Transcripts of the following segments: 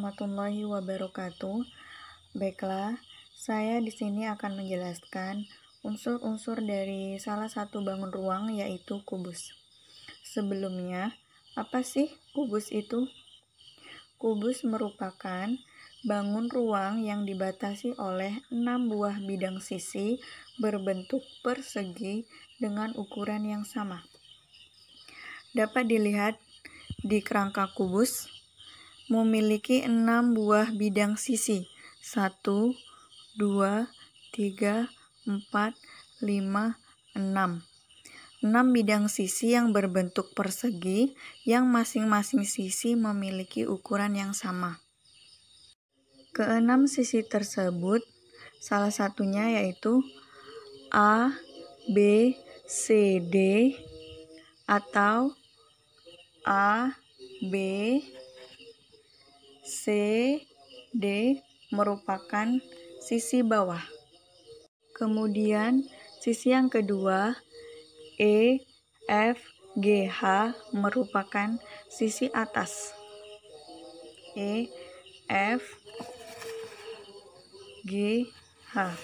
warahmatullahi wabarakatuh. Baiklah, saya di sini akan menjelaskan unsur-unsur dari salah satu bangun ruang, yaitu kubus. Sebelumnya, apa sih kubus itu? Kubus merupakan bangun ruang yang dibatasi oleh 6 buah bidang sisi berbentuk persegi dengan ukuran yang sama. Dapat dilihat di kerangka kubus memiliki 6 buah bidang sisi. 1, 2, 3, 4, 5, 6. 6 bidang sisi yang berbentuk persegi yang masing-masing sisi memiliki ukuran yang sama. Keenam sisi tersebut salah satunya yaitu A, B, C, D atau A, B, C, D merupakan sisi bawah. Kemudian sisi yang kedua E, F, G, H merupakan sisi atas. E, F, G, H.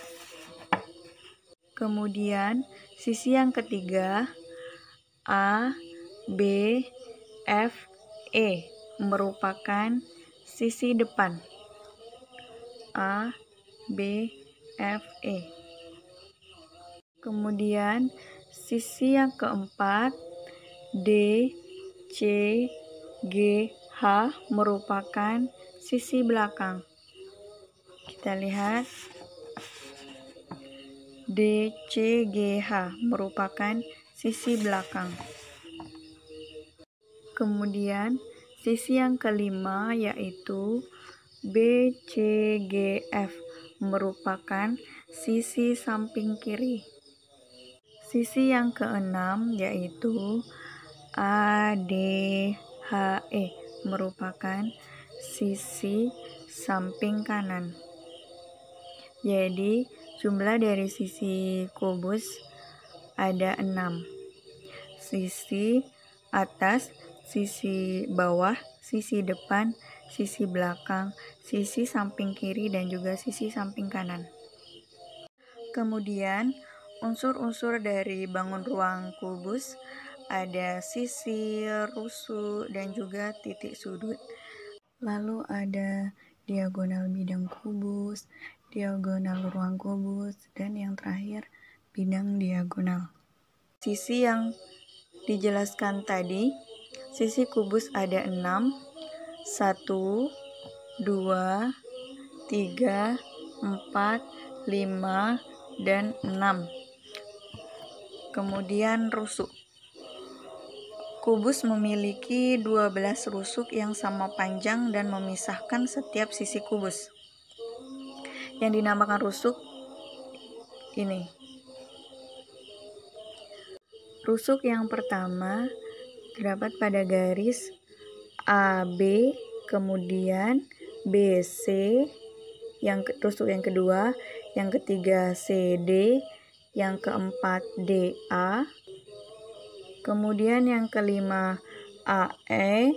Kemudian sisi yang ketiga A, B, F, E merupakan sisi depan. A, B, F, E. Kemudian sisi yang keempat D, C, G, H merupakan sisi belakang. Kita lihat D, C, G, H merupakan sisi belakang. Kemudian sisi yang kelima yaitu B, C, G, F merupakan sisi samping kiri. Sisi yang keenam yaitu A, D, H, E merupakan sisi samping kanan. Jadi jumlah dari sisi kubus ada 6. Sisi atas, sisi bawah, sisi depan, sisi belakang, sisi samping kiri, dan juga sisi samping kanan. Kemudian unsur-unsur dari bangun ruang kubus ada sisi, rusuk, dan juga titik sudut. Lalu ada diagonal bidang kubus, diagonal ruang kubus, dan yang terakhir bidang diagonal. Sisi yang dijelaskan tadi, sisi kubus ada 6, 1, 2, 3, 4, 5, dan 6. Kemudian rusuk. Kubus memiliki 12 rusuk yang sama panjang dan memisahkan setiap sisi kubus. Yang dinamakan rusuk ini. Rusuk yang pertama terdapat pada garis AB, kemudian BC, rusuk yang kedua, yang ketiga CD, yang keempat DA, kemudian yang kelima AE,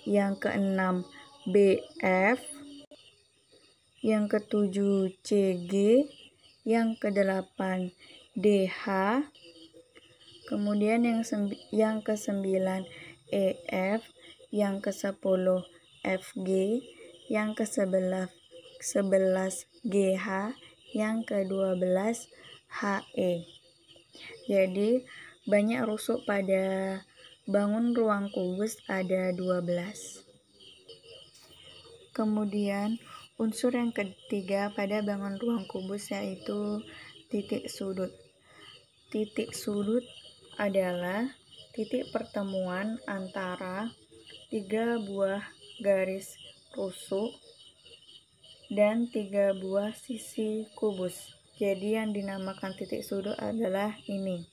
yang keenam BF, yang ketujuh CG, yang kedelapan DH, kemudian yang ke-9 EF, yang ke-10 FG, yang ke-11 GH, yang ke-12 HE. Jadi banyak rusuk pada bangun ruang kubus ada 12. Kemudian unsur yang ketiga pada bangun ruang kubus yaitu titik sudut. Titik sudut adalah titik pertemuan antara 3 buah garis rusuk dan 3 buah sisi kubus. Jadi yang dinamakan titik sudut adalah ini,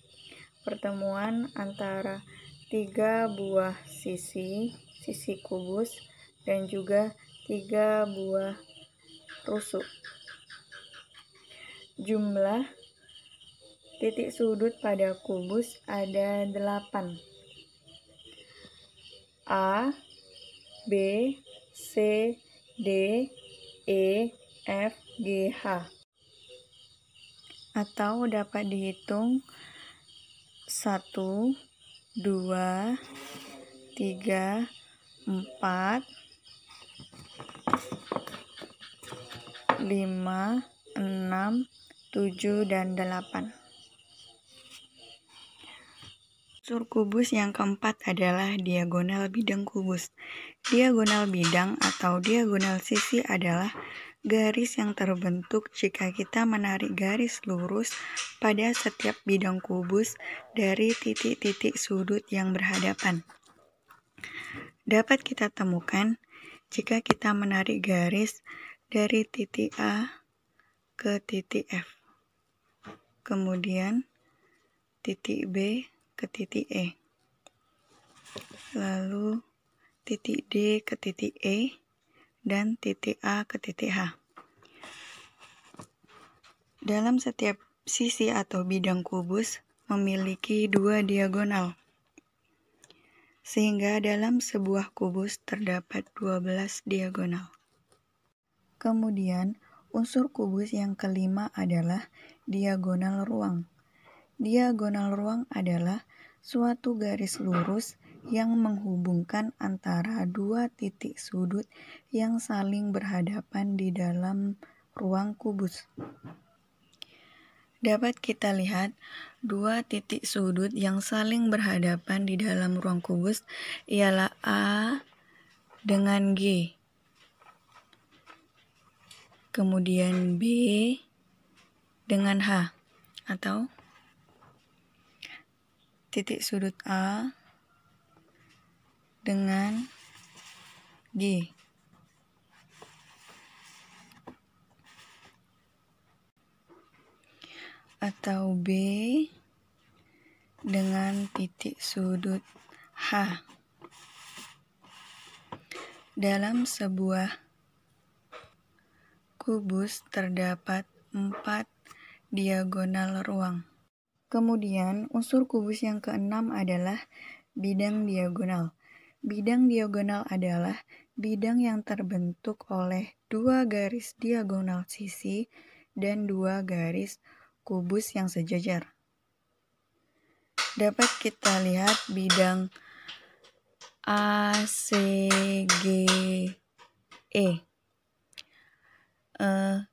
pertemuan antara 3 buah sisi kubus dan juga 3 buah rusuk. Jumlah titik sudut pada kubus ada 8. A, B, C, D, E, F, G, H. Atau dapat dihitung 1, 2, 3, 4, 5, 6, 7, dan 8. Unsur kubus yang keempat adalah diagonal bidang kubus. Diagonal bidang atau diagonal sisi adalah garis yang terbentuk jika kita menarik garis lurus pada setiap bidang kubus dari titik-titik sudut yang berhadapan. Dapat kita temukan jika kita menarik garis dari titik A ke titik F, kemudian titik B ke titik E, lalu titik D ke titik E, dan titik A ke titik H. Dalam setiap sisi atau bidang kubus memiliki 2 diagonal, sehingga dalam sebuah kubus terdapat 12 diagonal. Kemudian, unsur kubus yang kelima adalah diagonal ruang. Diagonal ruang adalah suatu garis lurus yang menghubungkan antara dua titik sudut yang saling berhadapan di dalam ruang kubus. Dapat kita lihat dua titik sudut yang saling berhadapan di dalam ruang kubus ialah A dengan G, kemudian B dengan H, atau titik sudut A dengan G. Atau B dengan titik sudut H. Dalam sebuah kubus terdapat 4 diagonal ruang. Kemudian, unsur kubus yang keenam adalah bidang diagonal. Bidang diagonal adalah bidang yang terbentuk oleh 2 garis diagonal sisi dan 2 garis kubus yang sejajar. Dapat kita lihat bidang A, C, G, E.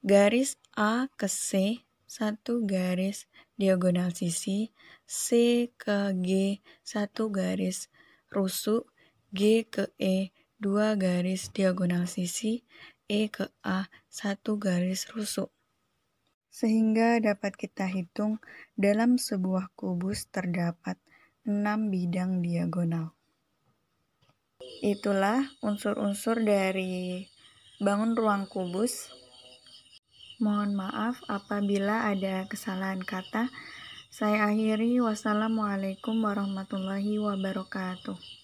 Garis A ke C, 1 garis diagonal sisi, C ke G, 1 garis rusuk, G ke E, 2 garis diagonal sisi, E ke A, 1 garis rusuk. Sehingga dapat kita hitung dalam sebuah kubus terdapat 6 bidang diagonal. Itulah unsur-unsur dari bangun ruang kubus. Mohon maaf apabila ada kesalahan kata. Saya akhiri, wassalamualaikum warahmatullahi wabarakatuh.